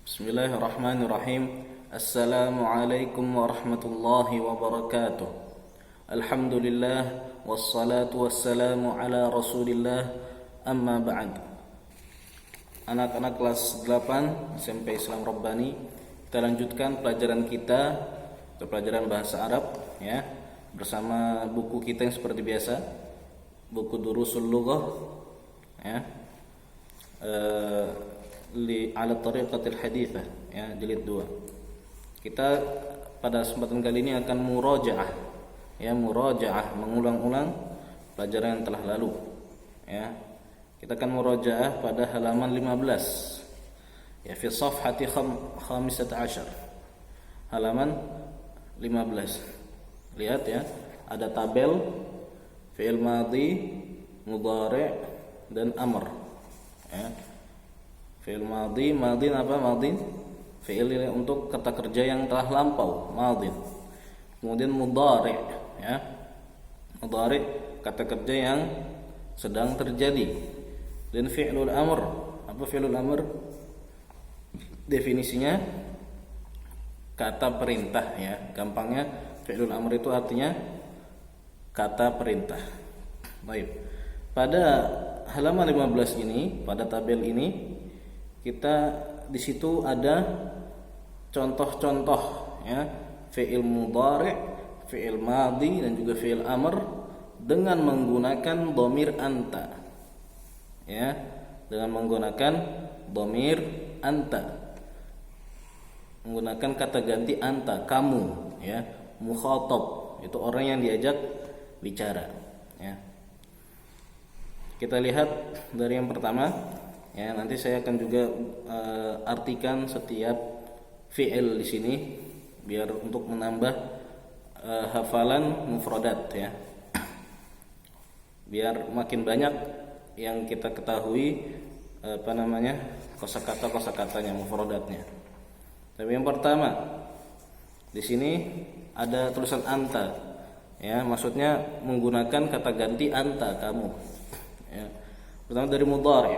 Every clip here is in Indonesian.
Bismillahirrahmanirrahim. Assalamualaikum warahmatullahi wabarakatuh. Alhamdulillah wassalatu wassalamu ala Rasulillah, amma ba'd. Anak-anak kelas 8 SMP Islam Rabbani, kita lanjutkan pelajaran kita, pelajaran bahasa Arab ya, bersama buku kita yang seperti biasa, buku Durusul Lughah ya. Ala tariqatil hadithah ya, jilid 2. Kita pada kesempatan kali ini akan murajaah ya, mengulang-ulang pelajaran yang telah lalu ya. Kita akan murajaah pada halaman 15 ya, fi safhati 15, halaman 15. Lihat ya, ada tabel fi'il madhi, mudhari' dan amr ya. Fi'il madhi, madhin apa? Madhin fi'il untuk kata kerja yang telah lampau, madhin. Kemudian mudhari' ya, mudhari' kata kerja yang sedang terjadi. Dan fi'lul amr, apa fi'lul amr? Definisinya kata perintah ya. Gampangnya fi'lul amr itu artinya kata perintah. Baik. Pada halaman 15 ini, pada tabel ini, kita di situ ada contoh-contoh ya, fi'il mudhari', fi'il madhi dan juga fi'il amr dengan menggunakan dhamir anta. Ya, dengan menggunakan dhamir anta. Menggunakan kata ganti anta, kamu ya, mukhatab, itu orang yang diajak bicara ya. Kita lihat dari yang pertama ya, nanti saya akan juga artikan setiap fi'il di sini biar untuk menambah hafalan mufradat ya. Biar makin banyak yang kita ketahui kosakata-kosakatanya, mufradatnya. Tapi yang pertama di sini ada tulisan anta ya, maksudnya menggunakan kata ganti anta, kamu ya. Pertama dari mudhari',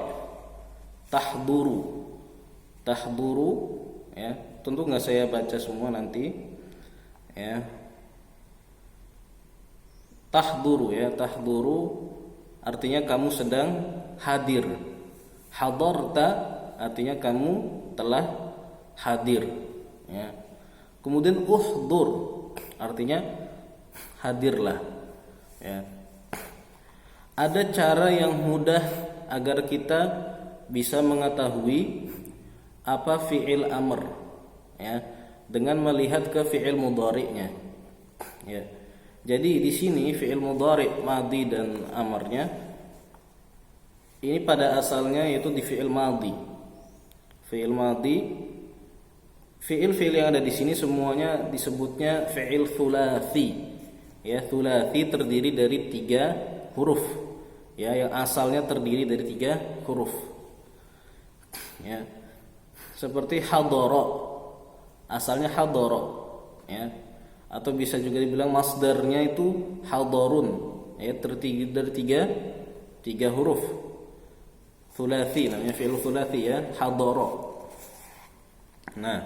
tahduru ya, tentu nggak saya baca semua nanti ya. Tahduru ya, tahduru artinya kamu sedang hadir. Hadarta artinya kamu telah hadir ya. Kemudian uhdur artinya hadirlah ya. Ada cara yang mudah agar kita bisa mengetahui apa fi'il amr ya, dengan melihat ke fi'il mudhari'nya ya. Jadi di sini fi'il mudhari', madhi dan amrnya ini pada asalnya yaitu di fi'il madhi. Fi'il madhi, fi'il yang ada di sini semuanya disebutnya fi'il thulathi ya. Thulathi terdiri dari 3 huruf ya, yang asalnya terdiri dari 3 huruf ya. Seperti hadara, asalnya hadara ya, atau bisa juga dibilang masdarnya itu hadarun ya, terdiri dari 3 huruf. Thulathi namanya fi'il thulathi ya, hadara. Nah,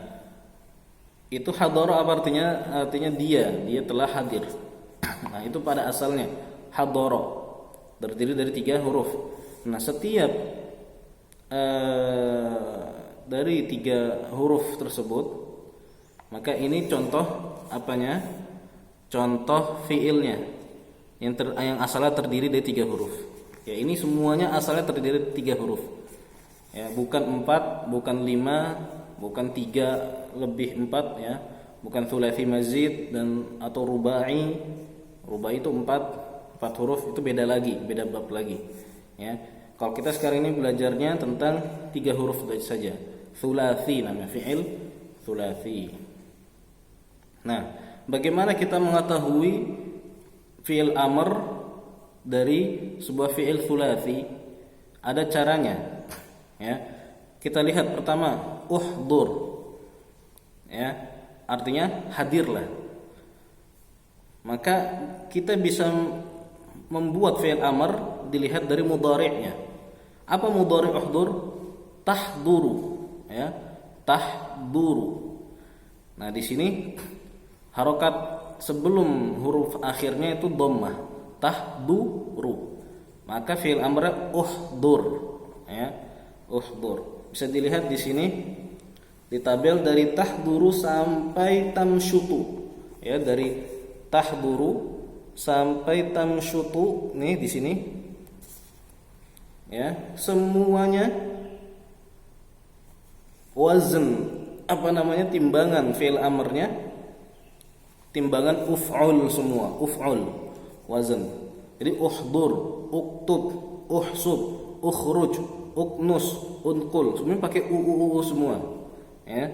itu hadara apa artinya? Artinya dia telah hadir. Nah, itu pada asalnya hadara terdiri dari 3 huruf. Nah, setiap dari 3 huruf tersebut, maka ini contoh apanya? Contoh fiilnya yang asalnya terdiri dari 3 huruf. Ya, ini semuanya asalnya terdiri dari 3 huruf. Ya, bukan 4, bukan 5, bukan 3 lebih 4 ya, bukan thulathi mazid dan atau rubai. Rubai itu 4 huruf, itu beda lagi, beda bab lagi ya. Kalau kita sekarang ini belajarnya tentang 3 huruf saja. Thulathi namanya, fi'il thulathi. Nah, bagaimana kita mengetahui fi'il amr dari sebuah fi'il thulathi? Ada caranya ya. Kita lihat pertama, uhdur ya, artinya hadirlah. Maka kita bisa membuat fi'il amr dilihat dari mudhari'nya. Apa mudhari' uhdur? Tahduru ya. tahduru. Nah, di sini harokat sebelum huruf akhirnya itu dhammah, tahduru. Maka fi'il amr uhdur, ya, uhdur. Bisa dilihat di sini di tabel dari tahduru sampai tamsyutu, ya, dari tahduru sampai tamsyutu nih di sini, ya, semuanya wazn, apa namanya, timbangan fi'il amrnya timbangan uf'ul semua, uf'ul wazn. Jadi uhdur, uktub, uhsub, ukhruj, uknus, unqul, semuanya pakai u semua, ya.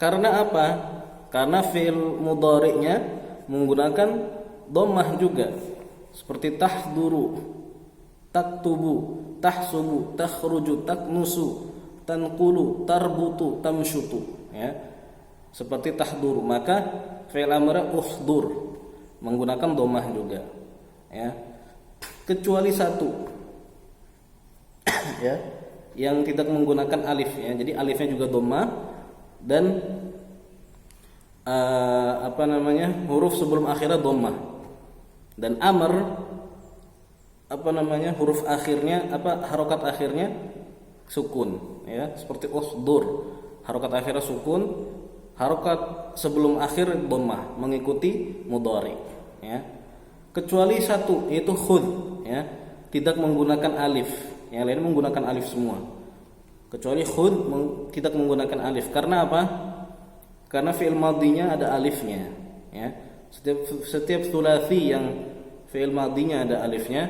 Karena apa? Karena fi'il mudhari'nya menggunakan dhammah juga, seperti tahduru, taktubu, tahsubu, takhruju, taknusu, tanqulu, tarbutu, tamsyutu, ya. Seperti tahduru, maka fi'il amr uhdur menggunakan dhammah juga, ya. Kecuali satu ya, yang tidak menggunakan alif, ya. Jadi alifnya juga dhammah dan apa namanya, huruf sebelum akhirnya dhammah. Dan amr, apa namanya, huruf akhirnya, apa, harokat akhirnya sukun, ya, seperti uhdur, harokat akhirnya sukun, harokat sebelum akhir dhammah mengikuti mudhari, ya. Kecuali satu, yaitu khudh, ya, tidak menggunakan alif. Yang lain menggunakan alif semua. Kecuali khudh tidak menggunakan alif. Karena apa? Karena fi'il madhinya ada alifnya, ya. Setiap thulathi yang fi'il madhinya ada alifnya,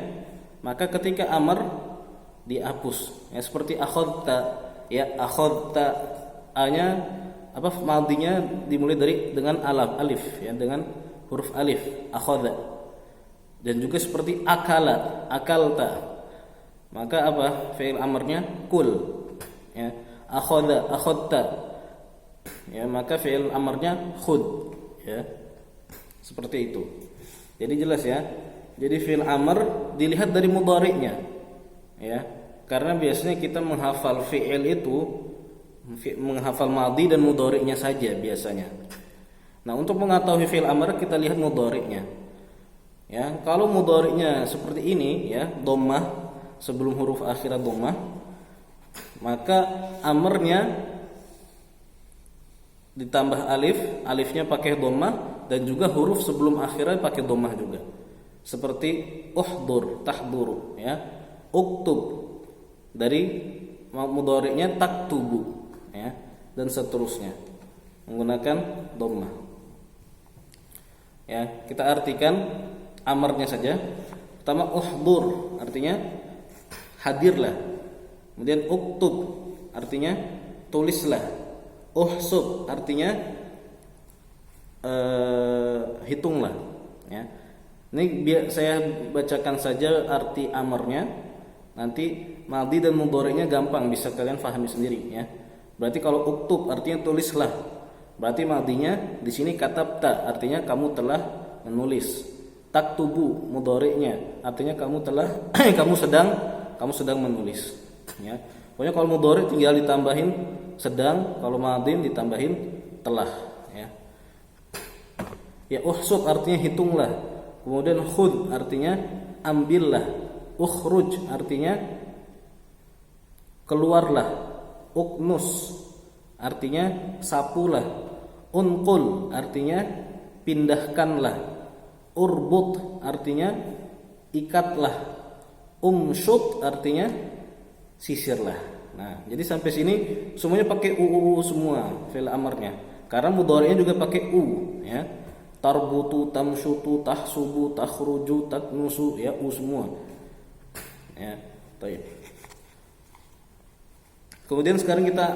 maka ketika amr dihapus, ya, seperti akhadta, ya, akhadta, a-nya apa, madhinya dimulai dengan alif, ya, dengan huruf alif, akhadha. Dan juga seperti akala, akalta, maka apa, fi'il amrnya kul, ya, akhadha, akhadta, ya, maka fi'il amrnya khud, ya, seperti itu. Jadi jelas, ya. Jadi fi'il amr dilihat dari mudhari'nya, ya, karena biasanya kita menghafal fi'il itu menghafal madhi dan mudhari'nya saja biasanya. Nah, untuk mengetahui fi'il amr kita lihat mudhari'nya. Ya, kalau mudhari'nya seperti ini, ya, dhammah sebelum huruf akhir dhammah, maka amrnya ditambah alif, alifnya pakai dhammah, dan juga huruf sebelum akhirnya pakai dhammah juga. Seperti uhdur, tahduru, ya, uktub, dari mudhari'nya taktubu, ya, dan seterusnya menggunakan dhammah. Ya, kita artikan amarnya saja. Pertama, uhdur artinya hadirlah. Kemudian uktub artinya tulislah. Uhsub artinya hitunglah, ya. Ini saya bacakan saja arti amarnya. Nanti madhi dan mudhari'nya gampang, bisa kalian pahami sendiri, ya. Berarti kalau uktub artinya tulislah, berarti madhinya di sini katabta, artinya kamu telah menulis. Taktubu mudhari'nya artinya kamu telah kamu sedang menulis, ya. Pokoknya kalau mudhari' tinggal ditambahin sedang, kalau madhi ditambahin telah, ya. Ya, uhsub artinya hitunglah. Kemudian khudh artinya ambillah. Ukhruj artinya keluarlah. Uknus artinya sapulah. Unqul artinya pindahkanlah. Urbut artinya ikatlah. Umsyut artinya sisirlah. Nah, jadi sampai sini semuanya pakai u semua fi'il amarnya. Karena mudhari'nya juga pakai u, ya. Tarbutu, tamsyutu, tahsubu, takhruju, taknusu, ya, u semua. Ya, baik. Kemudian sekarang kita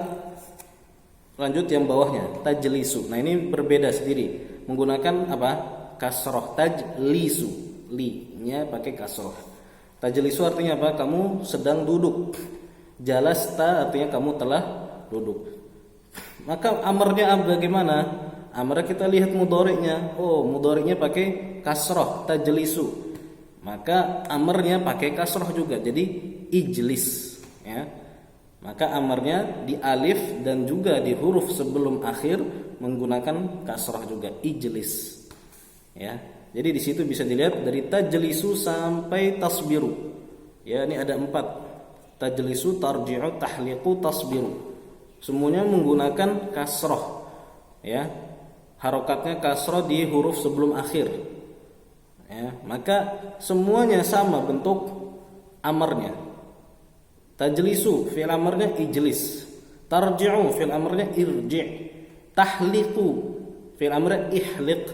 lanjut yang bawahnya, tajlisu. Nah, ini berbeda sendiri. Menggunakan apa? Kasroh, tajlisu, li-nya pakai kasroh. Tajlisu artinya apa? Kamu sedang duduk. Jalasta artinya kamu telah duduk. Maka amarnya bagaimana? Amarnya kita lihat mudhari'nya. Oh, mudhari'nya pakai kasroh, tajlisu. Maka amarnya pakai kasroh juga. Jadi ijlis, ya. Maka amarnya di alif dan juga di huruf sebelum akhir menggunakan kasrah juga, ijlis. Ya. Jadi di situ bisa dilihat dari tajlisu sampai tasbiru. Ya, ini ada 4. Tajlisu, tarji'u, tahliqu, tasbiru. Semuanya menggunakan kasrah. Ya. Harokatnya kasrah di huruf sebelum akhir. Ya, maka semuanya sama bentuk amarnya. Tajlisu fi'il amarnya ijlis, tarji'u fi'il amarnya irji', tahliqu fi'il amarnya ihliq,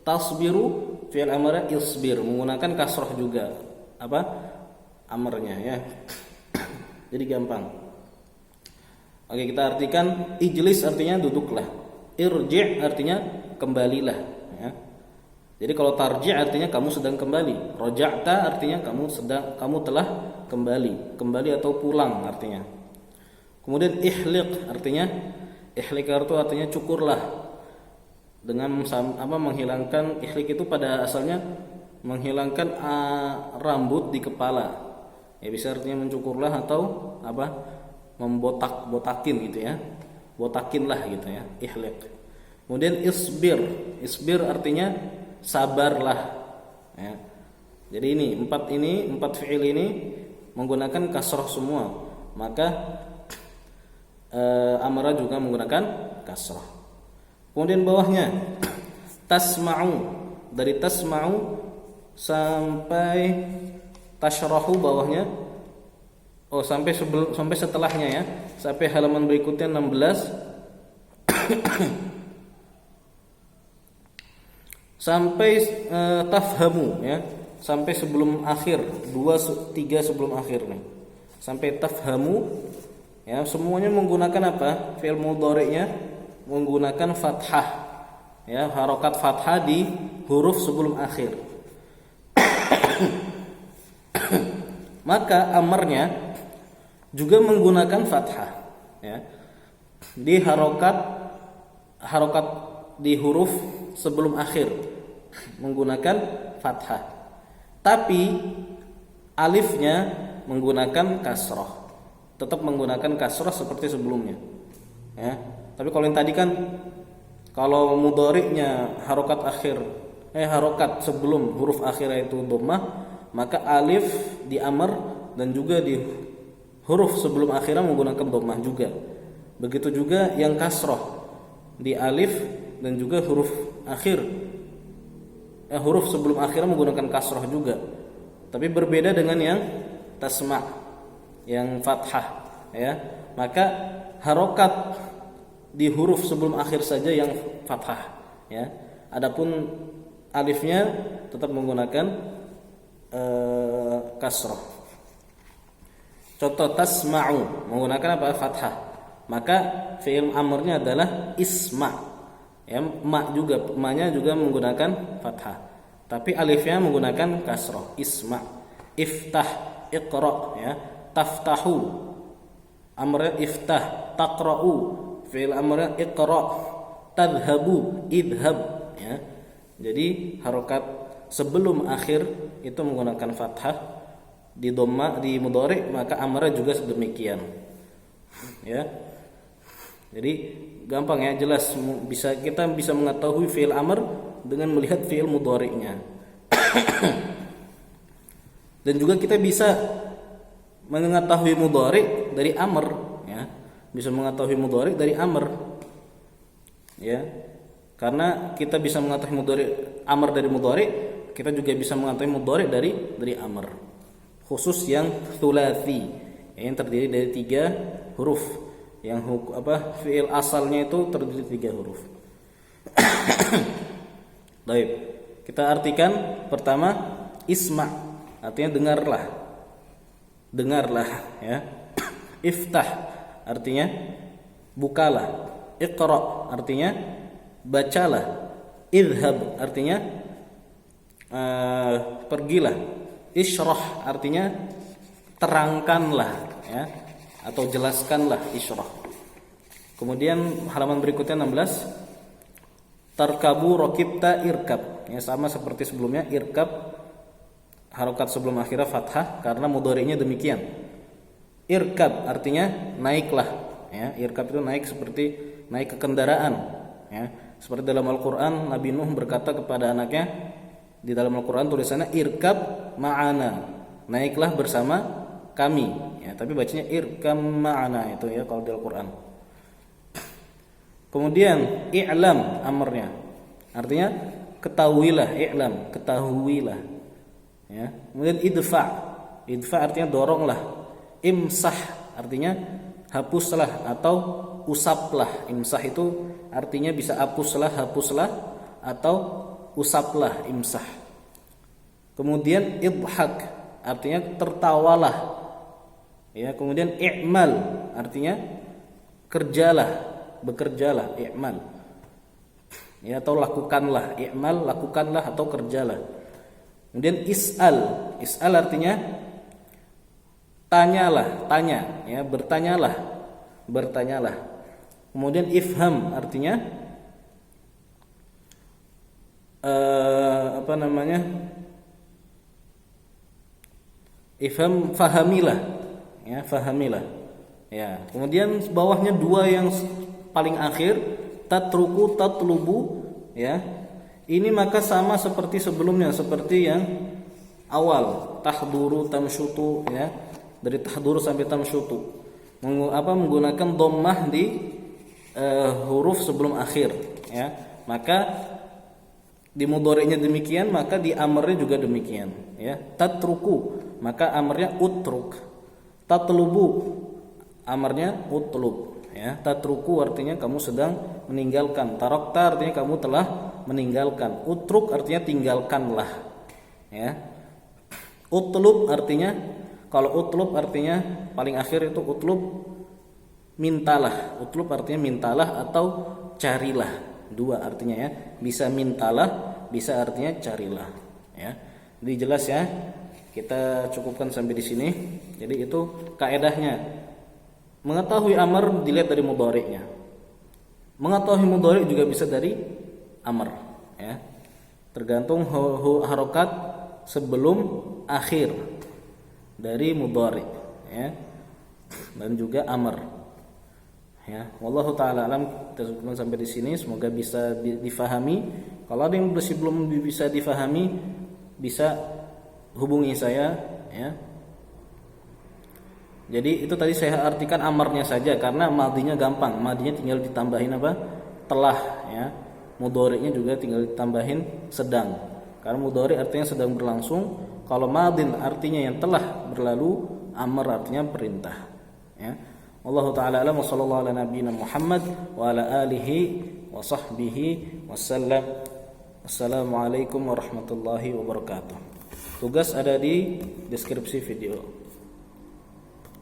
tasbiru fi'il amarnya isbir, menggunakan kasrah juga apa amarnya ya. Jadi gampang. Oke, kita artikan ijlis artinya duduklah, irji' artinya kembalilah ya. Jadi kalau tarji' artinya kamu sedang kembali, roja'ta artinya kamu telah kembali atau pulang artinya. Kemudian ihliq artinya artinya cukurlah. Dengan menghilangkan ihliq itu pada asalnya menghilangkan rambut di kepala. Ya bisa artinya mencukurlah atau membotakin gitu ya. Botakinlah gitu ya, ihliq. Kemudian isbir artinya sabarlah ya. Jadi ini empat fi'il ini menggunakan kasrah semua, maka amara juga menggunakan kasrah. Kemudian bawahnya tasma'u, dari tasma'u sampai tashrahu bawahnya, sampai setelahnya ya, sampai halaman berikutnya 16 sampai tafhamu ya, sampai sebelum akhir 2-3 sebelum akhir nih, sampai tafhamu ya, semuanya menggunakan apa? Fi'il mudhari'nya menggunakan fathah ya, harokat fathah di huruf sebelum akhir. Maka amarnya juga menggunakan fathah ya, di harokat di huruf sebelum akhir menggunakan fathah, tapi alifnya menggunakan kasrah, tetap menggunakan kasrah seperti sebelumnya ya. Tapi kalau yang tadi kan, kalau mudhari'nya harokat sebelum huruf akhir itu dhammah, maka alif di amr dan juga di huruf sebelum akhirnya menggunakan dhammah juga. Begitu juga yang kasrah di alif dan juga huruf sebelum akhirnya menggunakan kasrah juga. Tapi berbeda dengan yang tasma', yang fathah ya. Maka harokat di huruf sebelum akhir saja yang fathah ya. Adapun alifnya tetap menggunakan kasrah. Contoh tasma'u menggunakan apa? Fathah. Maka fi'il amrnya adalah isma'. Ya, ma-nya juga menggunakan fathah. Tapi alifnya menggunakan kasrah, isma'. Iftah, iqra ya. Taftahu, amrnya iftah. Taqra'u, fi'il amrnya iqra. Tadhabu, idhab ya. Jadi harokat sebelum akhir itu menggunakan fathah, di dhamma, di mudhari', maka amrnya juga sedemikian ya. Jadi gampang ya, jelas, kita bisa mengetahui fi'il amr dengan melihat fi'il mudhari'nya. Dan juga kita bisa mengetahui mudhari' dari amr ya. Bisa mengetahui mudhari' dari amr ya. Karena kita bisa mengetahui amr dari mudhari', kita juga bisa mengetahui mudhari' dari amr. Khusus yang tsulatsi, yang terdiri dari 3 huruf. Yang fi'il asalnya itu terdiri dari 3 huruf. Baik, kita artikan pertama isma', artinya dengarlah ya. Iftah artinya bukalah. Iqra artinya bacalah. Idhab artinya pergilah. Isyrah artinya terangkanlah ya, atau jelaskanlah, isyrah. Kemudian halaman berikutnya 16, tarkabu raqibta irkab ya, sama seperti sebelumnya. Irkab harokat sebelum akhirnya fathah karena mudhari'nya demikian. Irkab artinya naiklah, ya. Irkab itu naik seperti naik ke kendaraan, ya. Seperti dalam Al-Qur'an Nabi Nuh berkata kepada anaknya, di dalam Al-Qur'an tulisannya irkab ma'ana, naiklah bersama kami, ya. Tapi bacanya irkam ma'ana itu, ya, kalau di Al-Qur'an. Kemudian i'lam amrnya, artinya ketahuilah, i'lam ketahuilah, ya. Kemudian idfa artinya doronglah, imsah artinya hapuslah atau usaplah. Imsah itu artinya bisa hapuslah atau usaplah, imsah. Kemudian idhak artinya tertawalah, ya. Kemudian i'mal artinya bekerjalah, i'mal, ya, atau lakukanlah. I'mal lakukanlah atau kerjalah. Kemudian is'al artinya tanya, ya, bertanyalah. Kemudian ifham artinya ifham, fahamilah, ya, fahamilah, ya. Kemudian bawahnya dua yang paling akhir, tatruku, tatlubu, ya. Ini maka sama seperti sebelumnya, seperti yang awal, tahduru, tamsyutu, ya. Dari tahduru sampai tamsyutu menggunakan dhammah di huruf sebelum akhir, ya. Maka di mudhari'nya demikian, maka di amrnya juga demikian, ya. Tatruku maka amrnya utruk, tatlubu amrnya utlub, ya. Tatruku artinya kamu sedang meninggalkan, tarakta artinya kamu telah meninggalkan, utruk artinya tinggalkanlah, ya. Utlub artinya, kalau utlub artinya paling akhir itu utlub mintalah. Utlub artinya mintalah atau carilah. Dua artinya, ya. Bisa mintalah, bisa artinya carilah, ya. Jadi jelas, ya. Kita cukupkan sampai di sini. Jadi itu kaedahnya. Mengetahui amr dilihat dari mudhari'nya. Mengetahui mudhari' juga bisa dari amr, ya. Tergantung harokat sebelum akhir dari mudhari', ya, dan juga amr, ya. Wallahu taala alam. Kita cukupkan sampai di sini, semoga bisa difahami. Kalau ada yang masih belum bisa difahami, bisa hubungi saya, ya. Jadi itu tadi saya artikan amarnya saja karena madinya gampang. Madinya tinggal ditambahin telah, ya. Mudhari'nya juga tinggal ditambahin sedang. Karena mudhari' artinya sedang berlangsung. Kalau madin artinya yang telah berlalu, amr artinya perintah, ya. Wallahu taala alam, wa sallallahu ala nabiyyina Muhammad wa ala alihi wa sahbihi wasallam. Assalamualaikum warahmatullahi wabarakatuh. Tugas ada di deskripsi video.